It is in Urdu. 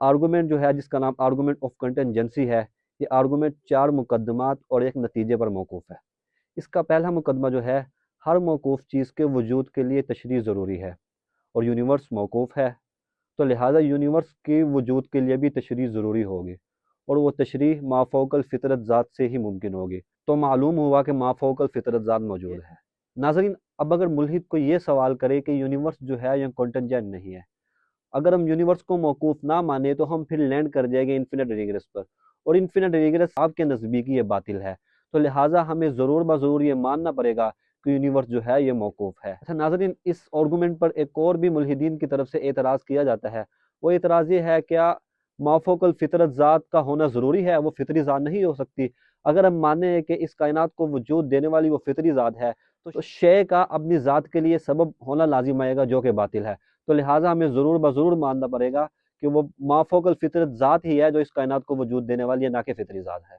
آرگومنٹ جو ہے جس کا نام آرگومنٹ آف کنٹینجنسی ہے، یہ آرگومنٹ 4 مقدمات اور ایک نتیجے پر موقوف ہے۔ اس کا پہلا مقدمہ جو ہے، ہر موقوف چیز کے وجود کے لیے تشریح ضروری ہے، اور یونیورس موقوف ہے تو لہٰذا یونیورس کے وجود کے لیے بھی تشریح ضروری ہوگی، اور وہ تشریح مافوق الفطرت ذات سے ہی ممکن ہوگی۔ تو معلوم ہوا کہ مافوق الفطرت ذات موجود ہے۔ ناظرین، اب اگر ملحد کو یہ سوال کرے کہ یونیورس جو ہے یہ کنٹینجنٹ نہیں ہے، اگر ہم یونیورس کو موقوف نہ مانے تو ہم پھر لینڈ کر جائیں گے انفینٹ ریگریس پر، اور انفینٹ ریگریس آپ کے نزدیک یہ باطل ہے، تو لہٰذا ہمیں ضرور بضرور یہ ماننا پڑے گا کہ یونیورس جو ہے یہ موقوف ہے۔ اچھا ناظرین، اس آرگومنٹ پر ایک اور بھی ملحدین کی طرف سے اعتراض کیا جاتا ہے۔ وہ اعتراض یہ ہے، کیا مافوق الفطرت ذات کا ہونا ضروری ہے؟ وہ فطری ذات نہیں ہو سکتی؟ اگر ہم مانیں کہ اس کائنات کو وجود دینے والی وہ فطری ذات ہے تو شے کا اپنی ذات کے لیے سبب ہونا لازم آئے گا، جو کہ باطل ہے۔ تو لہٰذا ہمیں ضرور بضرور ماننا پڑے گا کہ وہ مافوق الفطرت ذات ہی ہے جو اس کائنات کو وجود دینے والی ہے، نہ کہ فطری ذات ہے۔